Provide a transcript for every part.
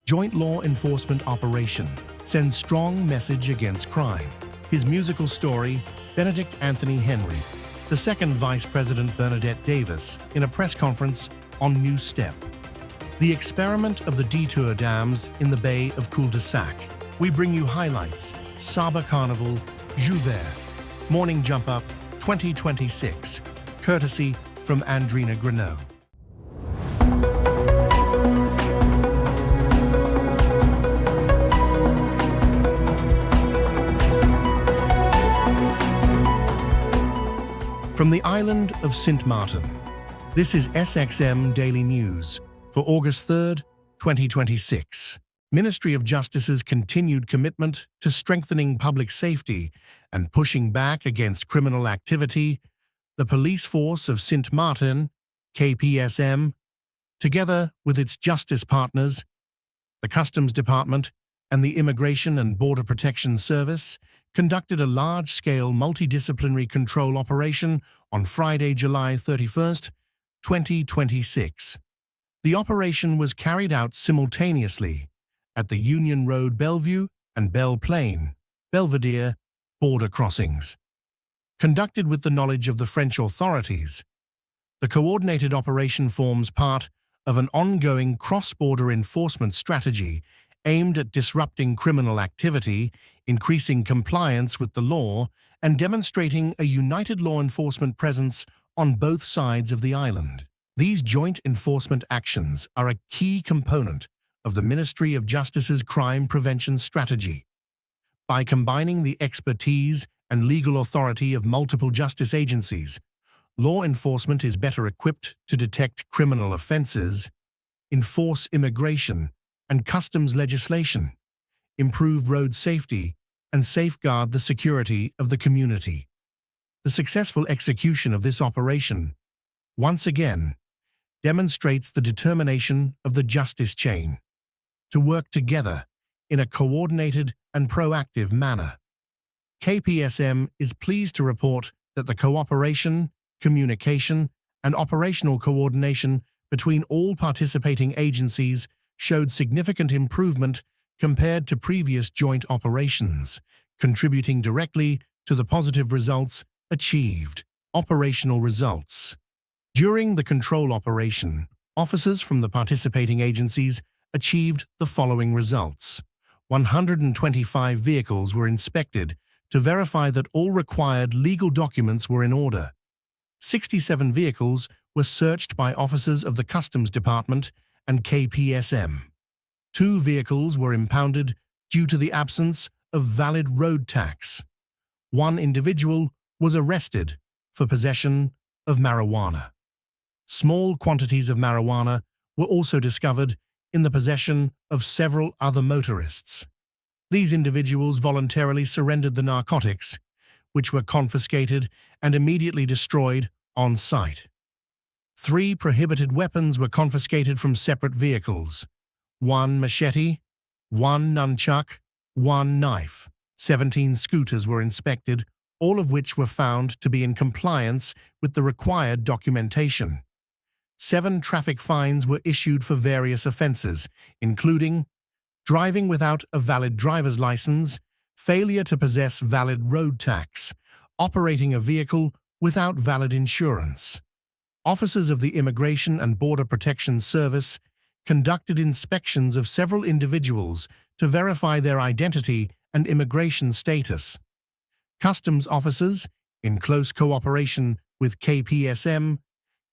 Joint law enforcement operation sends strong message against crime. His musical story, Benedict Anthony Henry, the second Vice President Bernadette Davis, in a press conference on New Step. The experiment of the Detour Dams in the Bay of Cul-de-Sac. We bring you highlights. Saba Carnival, Jouvert, Morning Jump Up 2026, courtesy from Andrina Greneau. From the island of Sint Maarten, this is SXM Daily News for August 3rd, 2026. Ministry of Justice's continued commitment to strengthening public safety and pushing back against criminal activity. The police force of Sint Maarten, KPSM, together with its justice partners, the Customs Department and the Immigration and Border Protection Service, conducted a large-scale multidisciplinary control operation on Friday, July 31st, 2026. The operation was carried out simultaneously at the Union Road Bellevue and Belle Plaine, Belvedere border crossings. Conducted with the knowledge of the French authorities, the coordinated operation forms part of an ongoing cross-border enforcement strategy aimed at disrupting criminal activity, increasing compliance with the law, and demonstrating a united law enforcement presence on both sides of the island. These joint enforcement actions are a key component of the Ministry of Justice's crime prevention strategy. By combining the expertise and legal authority of multiple justice agencies, law enforcement is better equipped to detect criminal offenses, enforce immigration and customs legislation, improve road safety, and safeguard the security of the community. The successful execution of this operation, once again, demonstrates the determination of the justice chain to work together in a coordinated and proactive manner. KPSM is pleased to report that the cooperation, communication, and operational coordination between all participating agencies showed significant improvement compared to previous joint operations, contributing directly to the positive results achieved. Operational results. During the control operation, officers from the participating agencies achieved the following results. 125 vehicles were inspected to verify that all required legal documents were in order. 67 vehicles were searched by officers of the Customs Department and KPSM. 2 vehicles were impounded due to the absence of valid road tax. 1 individual was arrested for possession of marijuana. Small quantities of marijuana were also discovered in the possession of several other motorists. These individuals voluntarily surrendered the narcotics, which were confiscated and immediately destroyed on site. 3 prohibited weapons were confiscated from separate vehicles: 1 machete, 1 nunchuck, 1 knife. 17 scooters were inspected, all of which were found to be in compliance with the required documentation. 7 traffic fines were issued for various offenses, including driving without a valid driver's license, failure to possess valid road tax, operating a vehicle without valid insurance. Officers of the Immigration and Border Protection Service conducted inspections of several individuals to verify their identity and immigration status. Customs officers, in close cooperation with KPSM,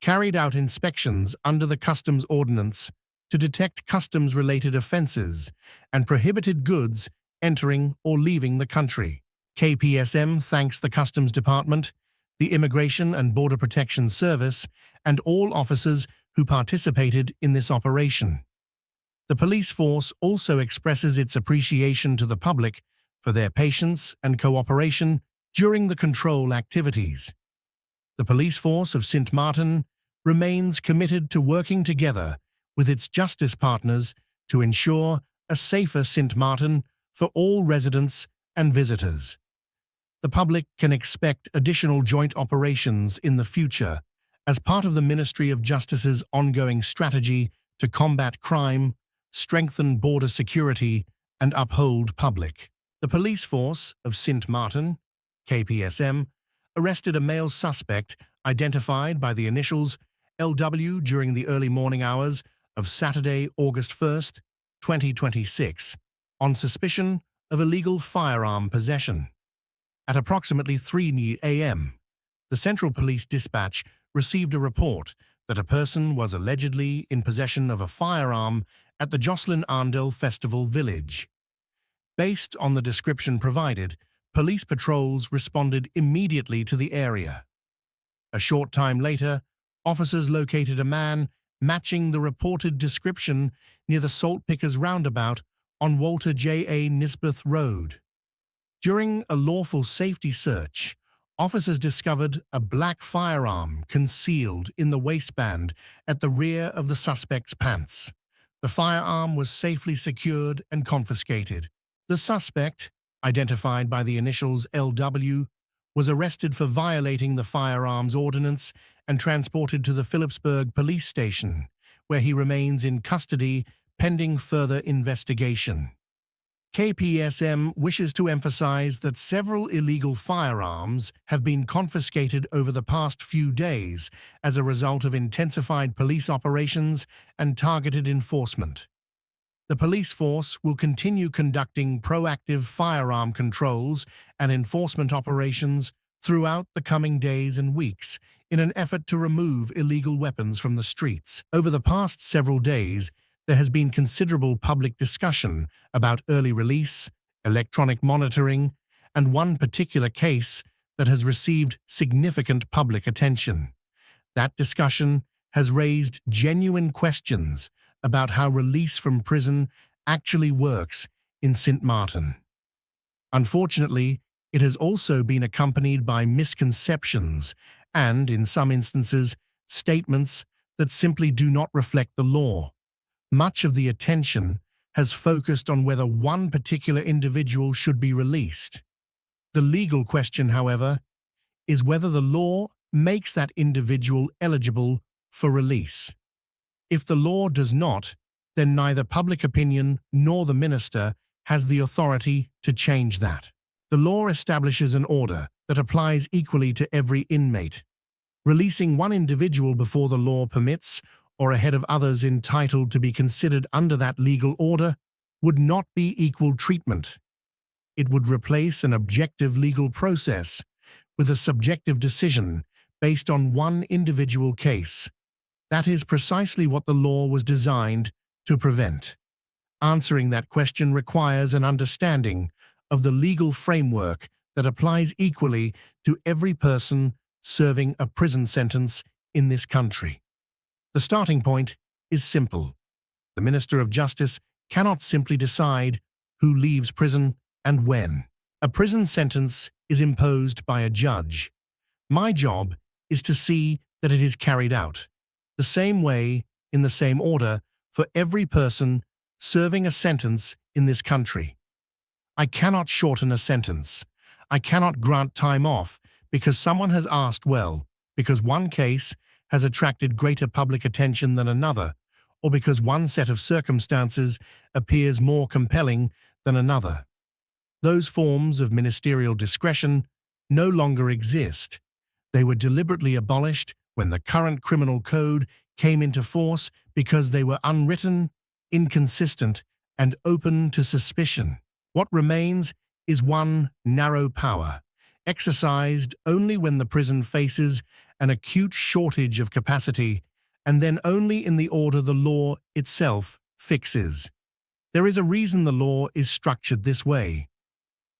carried out inspections under the Customs Ordinance to detect customs-related offenses and prohibited goods entering or leaving the country. KPSM thanks the Customs Department, the Immigration and Border Protection Service, and all officers who participated in this operation. The police force also expresses its appreciation to the public for their patience and cooperation during the control activities. The police force of Sint Maarten remains committed to working together with its justice partners to ensure a safer Sint Maarten for all residents and visitors. The public can expect additional joint operations in the future as part of the Ministry of Justice's ongoing strategy to combat crime, strengthen border security, and uphold public. The police force of Sint Maarten, KPSM, arrested a male suspect identified by the initials LW during the early morning hours of Saturday, August 1st, 2026, on suspicion of illegal firearm possession. At approximately 3 a.m., the Central Police Dispatch received a report that a person was allegedly in possession of a firearm at the Jocelyn Arndel Festival Village. Based on the description provided, police patrols responded immediately to the area. A short time later, officers located a man matching the reported description near the Saltpickers roundabout on Walter J. A. Nisbeth Road. During a lawful safety search, officers discovered a black firearm concealed in the waistband at the rear of the suspect's pants. The firearm was safely secured and confiscated. The suspect, identified by the initials LW, was arrested for violating the firearms ordinance and transported to the Philipsburg police station, where he remains in custody pending further investigation. KPSM wishes to emphasize that several illegal firearms have been confiscated over the past few days as a result of intensified police operations and targeted enforcement. The police force will continue conducting proactive firearm controls and enforcement operations throughout the coming days and weeks in an effort to remove illegal weapons from the streets. Over the past several days, there has been considerable public discussion about early release, electronic monitoring, and one particular case that has received significant public attention. That discussion has raised genuine questions about how release from prison actually works in Sint Maarten. Unfortunately, it has also been accompanied by misconceptions and, in some instances, statements that simply do not reflect the law. Much of the attention has focused on whether one particular individual should be released. The legal question, however, is whether the law makes that individual eligible for release. If the law does not, then neither public opinion nor the minister has the authority to change that. The law establishes an order that applies equally to every inmate. Releasing one individual before the law permits or ahead of others entitled to be considered under that legal order would not be equal treatment. It would replace an objective legal process with a subjective decision based on one individual case. That is precisely what the law was designed to prevent. Answering that question requires an understanding of the legal framework that applies equally to every person serving a prison sentence in this country. The starting point is simple. The Minister of Justice cannot simply decide who leaves prison and when. A prison sentence is imposed by a judge. My job is to see that it is carried out, the same way, in the same order, for every person serving a sentence in this country. I cannot shorten a sentence. I cannot grant time off because someone has asked well, because one case has attracted greater public attention than another, or because one set of circumstances appears more compelling than another. Those forms of ministerial discretion no longer exist. They were deliberately abolished when the current criminal code came into force because they were unwritten, inconsistent, and open to suspicion. What remains is one narrow power, exercised only when the prison faces an acute shortage of capacity, and then only in the order the law itself fixes. There is a reason the law is structured this way.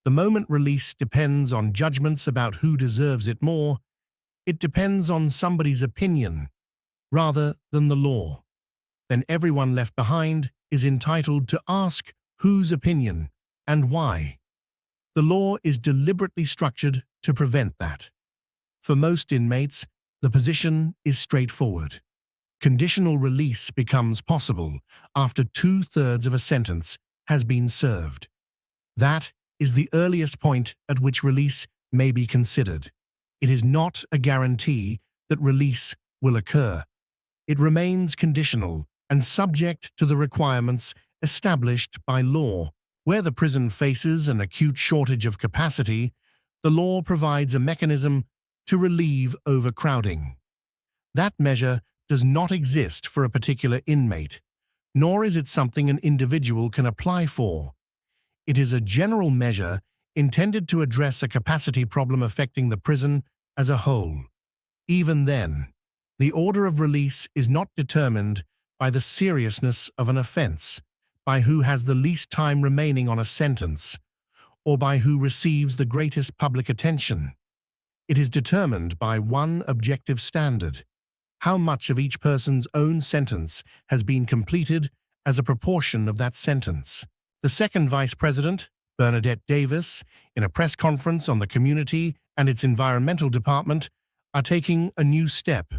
The moment release depends on judgments about who deserves it more. It depends on somebody's opinion, rather than the law. Then everyone left behind is entitled to ask whose opinion and why. The law is deliberately structured to prevent that. For most inmates, the position is straightforward. Conditional release becomes possible after 2/3 of a sentence has been served. That is the earliest point at which release may be considered. It is not a guarantee that release will occur. It remains conditional and subject to the requirements established by law. Where the prison faces an acute shortage of capacity, the law provides a mechanism to relieve overcrowding. That measure does not exist for a particular inmate, nor is it something an individual can apply for. It is a general measure intended to address a capacity problem affecting the prison as a whole. Even then, the order of release is not determined by the seriousness of an offense, by who has the least time remaining on a sentence, or by who receives the greatest public attention. It is determined by one objective standard: how much of each person's own sentence has been completed as a proportion of that sentence. The second Vice President, Bernadette Davis, in a press conference on the community and its environmental department, are taking a new step: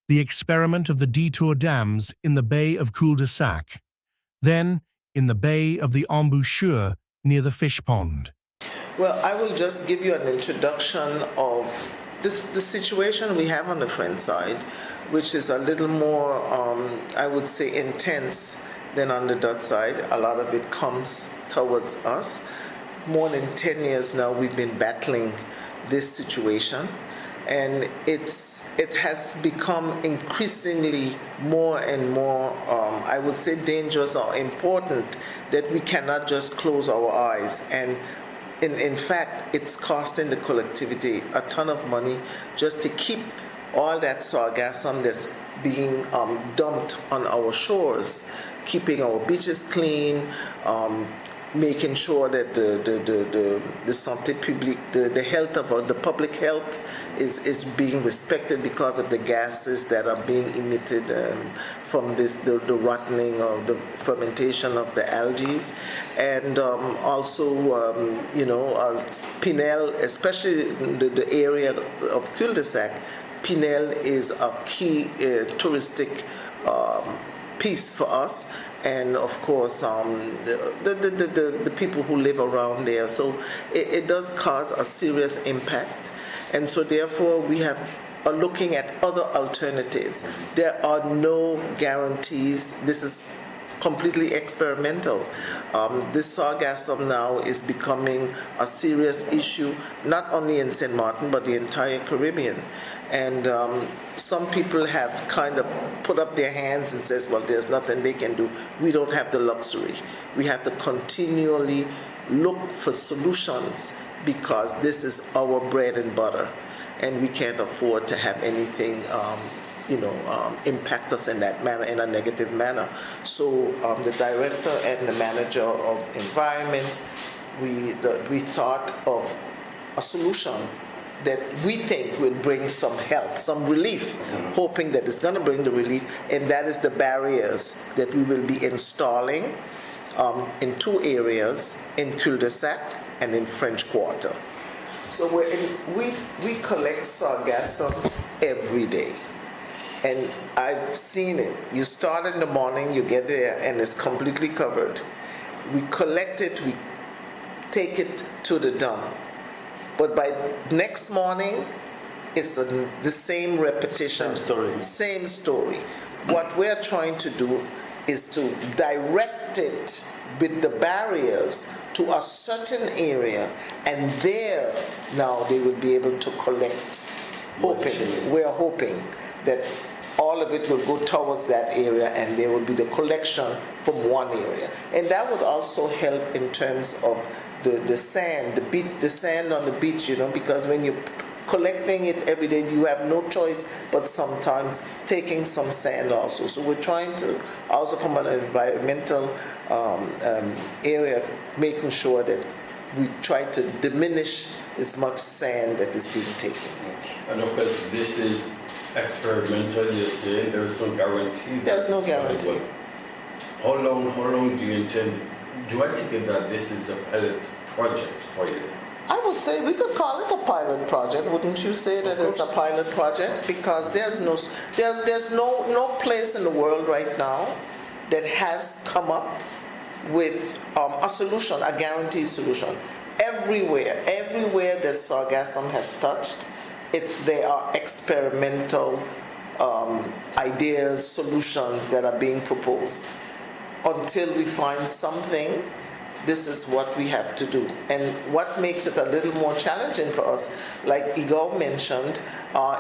the experiment of the detour dams in the Bay of Cul-de-Sac, then in the Bay of the Embouchure near the fish pond. Well, I will just give you an introduction of the situation we have on the French side, which is a little more, I would say, intense than on the Dutch side. A lot of it comes towards us. More than 10 years now we've been battling this situation, and it has become increasingly more and more, I would say, dangerous or important, that we cannot just close our eyes. And in fact, it's costing the collectivity a ton of money just to keep all that sargassum that's being dumped on our shores, keeping our beaches clean, making sure that the santé publique, the health of the public health is being respected because of the gases that are being emitted from the rotting or the fermentation of the algae. And also, Pinel, especially the area of Cul-de-Sac, Pinel is a key touristic piece for us, and of course the people who live around there. So it does cause a serious impact, and so therefore we are looking at other alternatives. There are no guarantees. This is completely experimental. This sargassum now is becoming a serious issue, not only in St. Martin, but the entire Caribbean. And some people have kind of put up their hands and says, well, there's nothing they can do. We don't have the luxury. We have to continually look for solutions because this is our bread and butter, and we can't afford to have anything impact us in that manner, in a negative manner. So the director and the manager of environment, we thought of a solution that we think will bring some help, some relief, hoping that it's going to bring the relief, and that is the barriers that we will be installing in two areas, in Cul-de-Sac and in French Quarter. So we collect sargassum every day. And I've seen it. You start in the morning, you get there, and it's completely covered. We collect it, we take it to the dump. But by next morning, it's the same repetition. Same story. What we're trying to do is to direct it with the barriers to a certain area, and there now they will be able to collect. We're hoping that all of it will go towards that area, and there will be the collection from one area. And that would also help in terms of the sand, the sand on the beach, because when you're collecting it every day, you have no choice but sometimes taking some sand also. So we're trying to, also from an environmental area, making sure that we try to diminish as much sand that is being taken. And of course, this is experimental, you say. There's no guarantee. There's no guarantee. How long do you intend? Do I take it that this is a pilot project for you? I would say we could call it a pilot project. Wouldn't you say that it's a pilot project? Because there's no place in the world right now that has come up with a solution, a guaranteed solution. Everywhere that sargassum has touched, there are experimental ideas, solutions that are being proposed. until we find something, this is what we have to do. And what makes it a little more challenging for us, like Igor mentioned,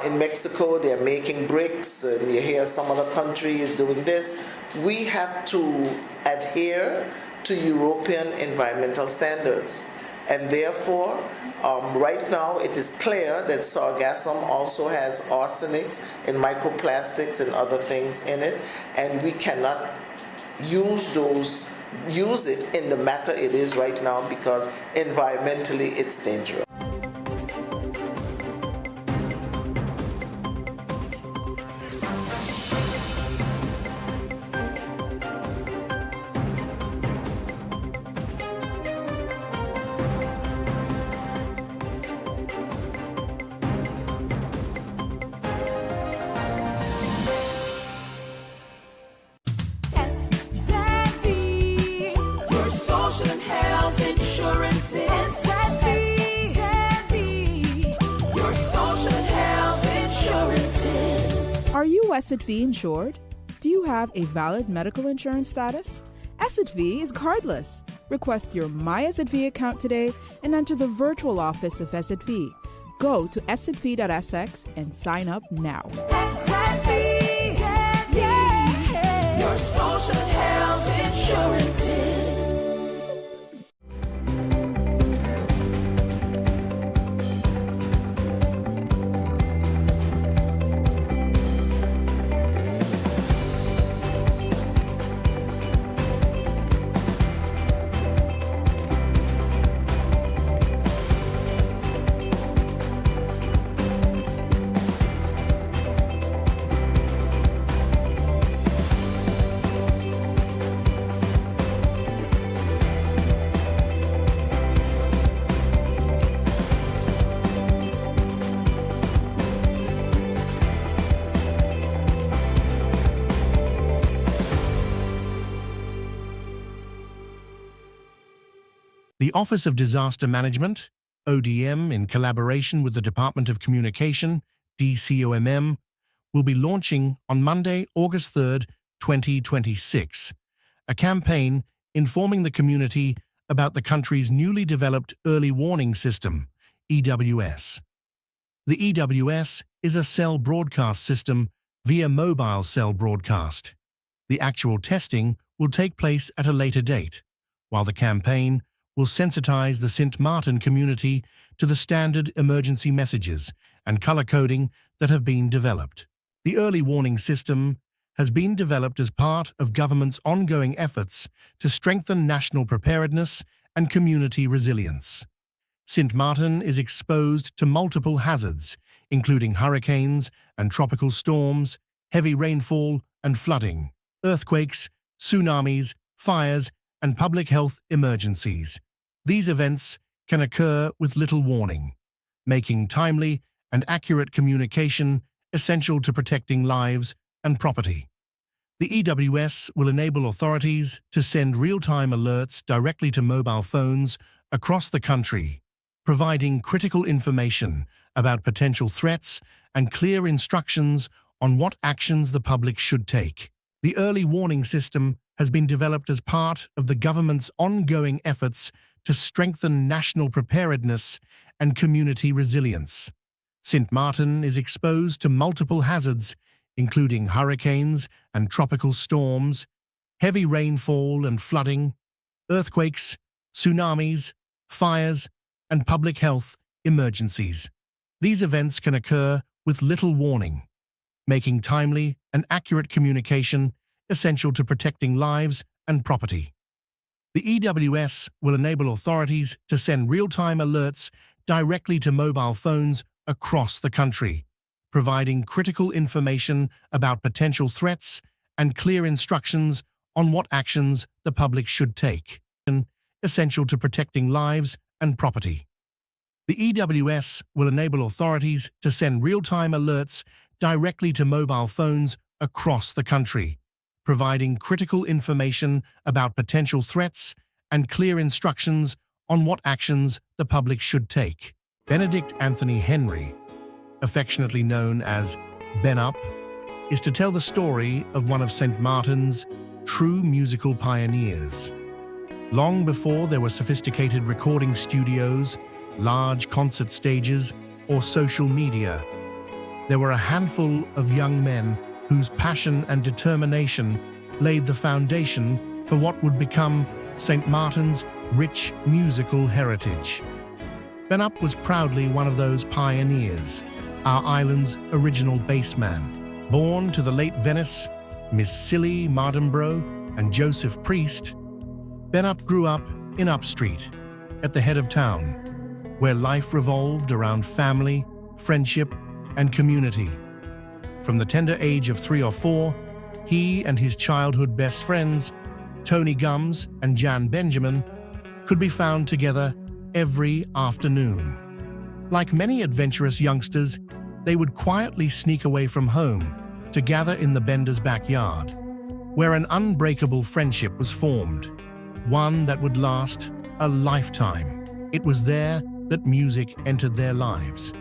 in Mexico they're making bricks, and you hear some other country is doing this. We have to adhere to European environmental standards. And therefore, right now it is clear that sargassum also has arsenics and microplastics and other things in it, and we cannot use it in the matter it is right now because environmentally it's dangerous. Are you SXM insured? Do you have a valid medical insurance status? SXM is cardless. Request your My SXM account today and enter the virtual office of SXM. Go to sxv.sx and sign up now. SXM, yeah. Your social and health insurances. The Office of Disaster Management, ODM, in collaboration with the Department of Communication, DCOMM, will be launching on Monday, August 3rd, 2026, a campaign informing the community about the country's newly developed Early Warning System, EWS. The EWS is a cell broadcast system via mobile cell broadcast. The actual testing will take place at a later date, while the campaign will sensitize the Sint Maarten community to the standard emergency messages and color coding that have been developed. The early warning system has been developed as part of government's ongoing efforts to strengthen national preparedness and community resilience. Sint Maarten is exposed to multiple hazards, including hurricanes and tropical storms, heavy rainfall and flooding, earthquakes, tsunamis, fires, and public health emergencies. These events can occur with little warning, making timely and accurate communication essential to protecting lives and property. The EWS will enable authorities to send real-time alerts directly to mobile phones across the country, providing critical information about potential threats and clear instructions on what actions the public should take. The early warning system has been developed as part of the government's ongoing efforts to strengthen national preparedness and community resilience. Sint Maarten is exposed to multiple hazards, including hurricanes and tropical storms, heavy rainfall and flooding, earthquakes, tsunamis, fires, and public health emergencies. These events can occur with little warning, making timely and accurate communication essential to protecting lives and property. The EWS will enable authorities to send real-time alerts directly to mobile phones across the country, providing critical information about potential threats and clear instructions on what actions the public should take, essential to protecting lives and property. The EWS will enable authorities to send real-time alerts directly to mobile phones across the country, providing critical information about potential threats and clear instructions on what actions the public should take. Benedict Anthony Henry, affectionately known as Ben Up, is to tell the story of one of Sint Maarten's true musical pioneers. Long before there were sophisticated recording studios, large concert stages, or social media, there were a handful of young men whose passion and determination laid the foundation for what would become St. Martin's rich musical heritage. Ben Up was proudly one of those pioneers, our island's original bassman. Born to the late Venice, Miss Cilly Mardenborough and Joseph Priest, Ben Up grew up in Upstreet, at the head of town, where life revolved around family, friendship, and community. From the tender age of 3 or 4, he and his childhood best friends, Tony Gums and Jan Benjamin, could be found together every afternoon. Like many adventurous youngsters, they would quietly sneak away from home to gather in the Benders' backyard, where an unbreakable friendship was formed, one that would last a lifetime. It was there that music entered their lives.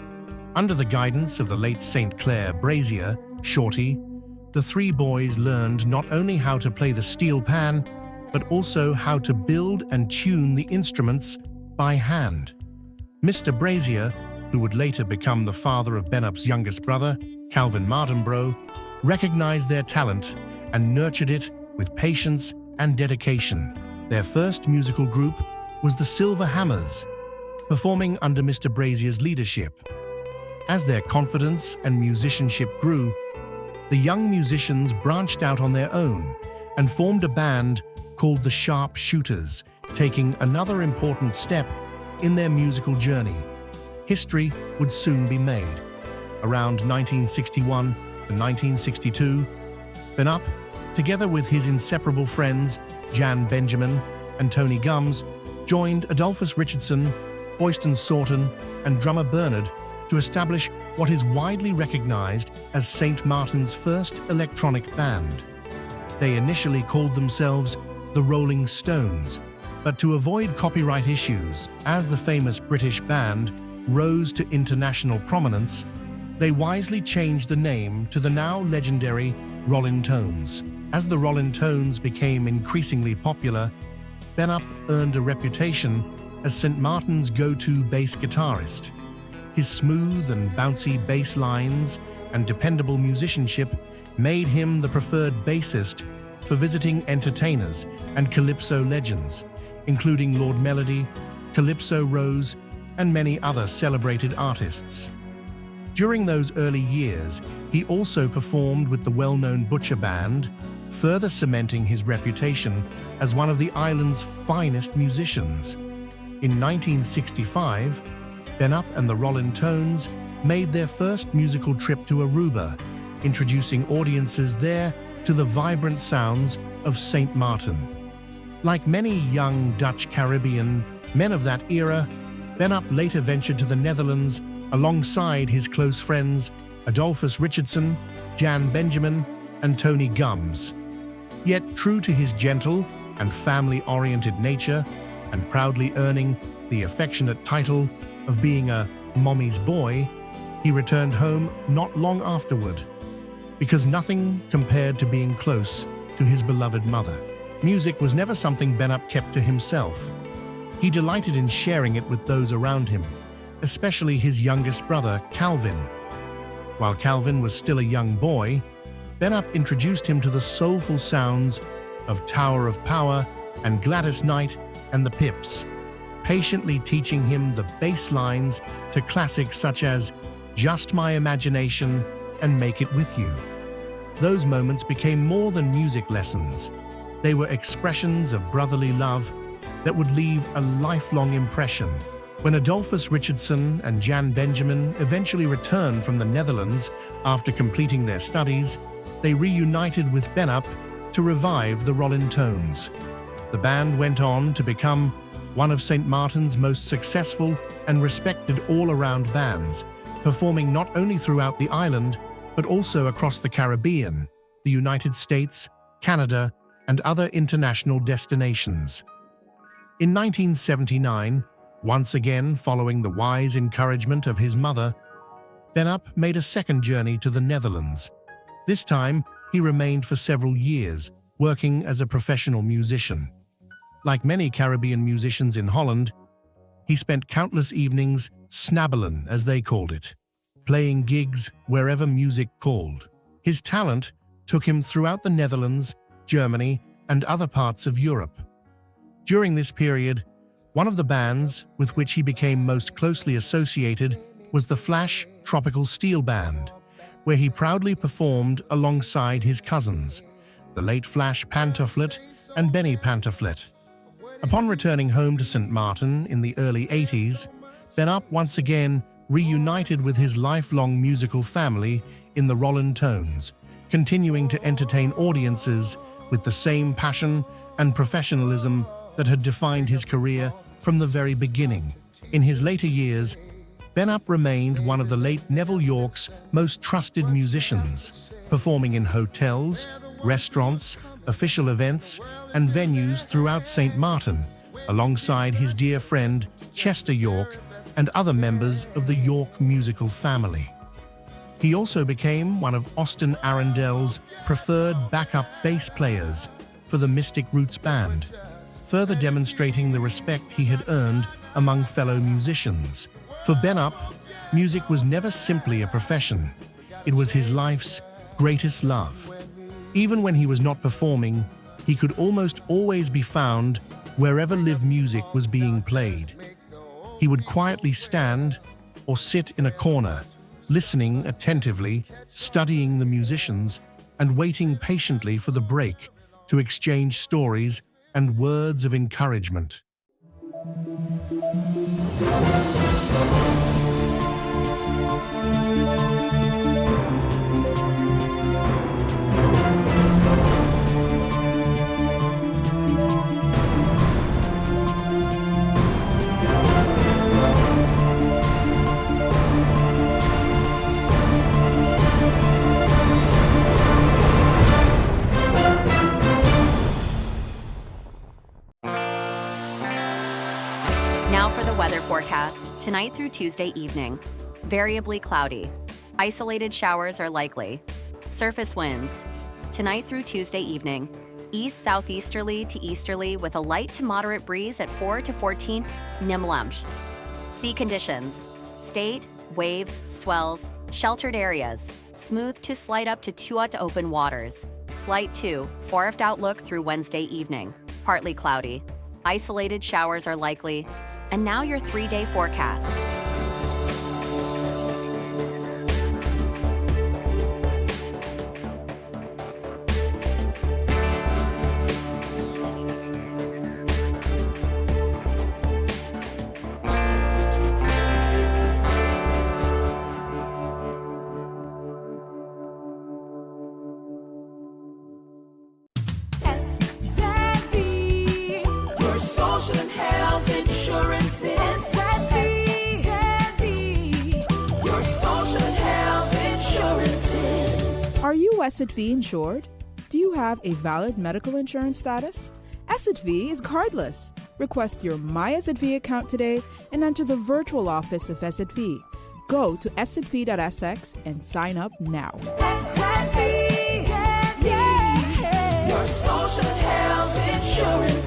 Under the guidance of the late St. Clair Brazier, Shorty, the 3 boys learned not only how to play the steel pan, but also how to build and tune the instruments by hand. Mr. Brazier, who would later become the father of Ben Up's youngest brother, Calvin Mardenborough, recognized their talent and nurtured it with patience and dedication. Their first musical group was the Silver Hammers, performing under Mr. Brazier's leadership. As their confidence and musicianship grew, the young musicians branched out on their own and formed a band called the Sharp Shooters, taking another important step in their musical journey. History would soon be made. Around 1961 to 1962, Ben Up, together with his inseparable friends Jan Benjamin and Tony Gums, joined Adolphus Richardson, Boyston Sorton, and drummer Bernard to establish what is widely recognized as St. Martin's first electronic band. They initially called themselves the Rolling Stones, but to avoid copyright issues, as the famous British band rose to international prominence, they wisely changed the name to the now legendary Rollin' Tones. As the Rollin' Tones became increasingly popular, Ben Up earned a reputation as St. Martin's go-to bass guitarist. His smooth and bouncy bass lines and dependable musicianship made him the preferred bassist for visiting entertainers and calypso legends, including Lord Melody, Calypso Rose, and many other celebrated artists. During those early years, he also performed with the well-known Butcher Band, further cementing his reputation as one of the island's finest musicians. In 1965, Ben Up and the Rollin' Tones made their first musical trip to Aruba, introducing audiences there to the vibrant sounds of St. Martin. Like many young Dutch Caribbean men of that era, Ben Up later ventured to the Netherlands alongside his close friends Adolphus Richardson, Jan Benjamin, and Tony Gums. Yet true to his gentle and family-oriented nature, and proudly earning the affectionate title of being a mommy's boy, he returned home not long afterward, because nothing compared to being close to his beloved mother. Music was never something Ben Up kept to himself. He delighted in sharing it with those around him, especially his youngest brother, Calvin. While Calvin was still a young boy, Ben Up introduced him to the soulful sounds of Tower of Power and Gladys Knight and the Pips, patiently teaching him the bass lines to classics such as Just My Imagination and Make It With You. Those moments became more than music lessons. They were expressions of brotherly love that would leave a lifelong impression. When Adolphus Richardson and Jan Benjamin eventually returned from the Netherlands after completing their studies, they reunited with Ben Up to revive the Rollin' Tones. The band went on to become one of St. Martin's most successful and respected all-around bands, performing not only throughout the island, but also across the Caribbean, the United States, Canada, and other international destinations. In 1979, once again following the wise encouragement of his mother, Ben Up made a second journey to the Netherlands. This time, he remained for several years, working as a professional musician. Like many Caribbean musicians in Holland, he spent countless evenings snabbelen, as they called it, playing gigs wherever music called. His talent took him throughout the Netherlands, Germany, and other parts of Europe. During this period, one of the bands with which he became most closely associated was the Flash Tropical Steel Band, where he proudly performed alongside his cousins, the late Flash Pantoflet and Benny Pantoflet. Upon returning home to St. Martin in the early 80s, Ben Up once again reunited with his lifelong musical family in the Roland Tones, continuing to entertain audiences with the same passion and professionalism that had defined his career from the very beginning. In his later years, Ben Up remained one of the late Neville York's most trusted musicians, performing in hotels, restaurants, official events, and venues throughout St. Martin, alongside his dear friend Chester York and other members of the York musical family. He also became one of Austin Arundel's preferred backup bass players for the Mystic Roots Band, further demonstrating the respect he had earned among fellow musicians. For Ben Up, music was never simply a profession. It was his life's greatest love. Even when he was not performing, he could almost always be found wherever live music was being played. He would quietly stand or sit in a corner, listening attentively, studying the musicians, and waiting patiently for the break to exchange stories and words of encouragement. Now for the weather forecast, tonight through Tuesday evening. Variably cloudy. Isolated showers are likely. Surface winds. Tonight through Tuesday evening. East-southeasterly to easterly with a light to moderate breeze at 4 to 14 nimlamsh. Sea conditions. State, waves, swells, sheltered areas. Smooth to slight up to 2 to open waters. Slight 2, forest outlook through Wednesday evening. Partly cloudy. Isolated showers are likely. And now your 3-day forecast. Savvy, your social and health insurance is Savvy, your social and health insurance. Are you SXV insured? Do you have a valid medical insurance status? SXV is cardless. Request your My SXV account today and enter the virtual office of SXV. Go to sxv.sx and sign up now. Savvy, yeah, your social and health insurance.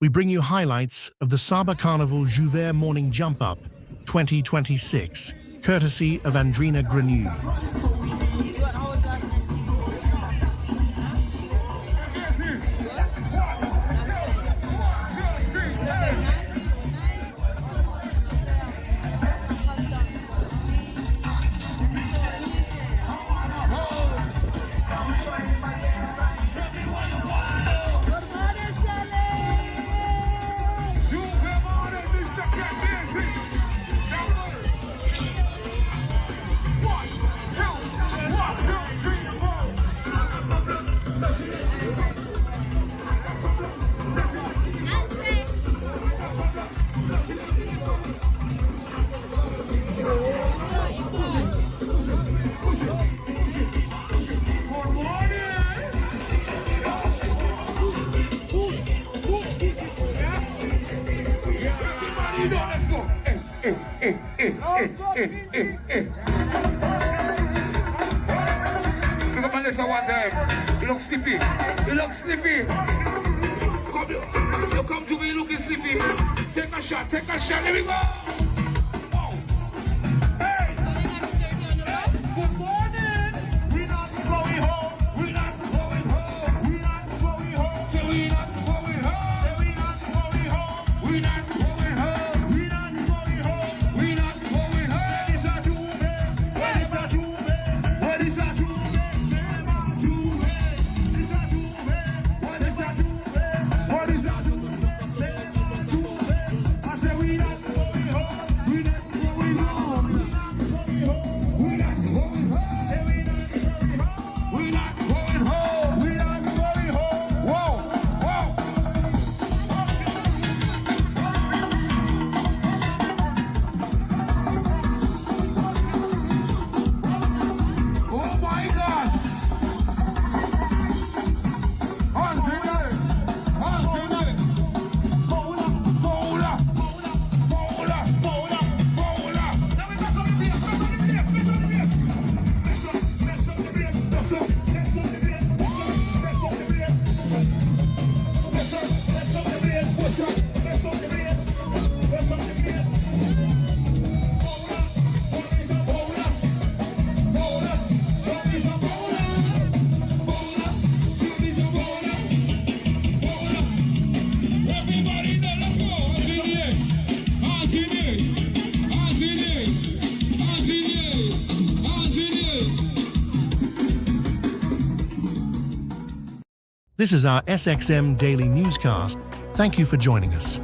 we bring you highlights of the Saba Carnival Jouvert Morning Jump Up 2026, courtesy of Andrina Grenu. Look up on this one time. You look sleepy. You look sleepy. Come, you come to me looking sleepy. Take a shot. Take a shot. Let me go. Oh. Hey. Good morning. We're not going home. We're not going home. We're not going home. Say we're not going home. Say we're not going home. We're not going home. We're not going home. We're not going home. Say this a Juve. What is a Juve? What is a Juve? This is our SXM Daily Newscast. Thank you for joining us.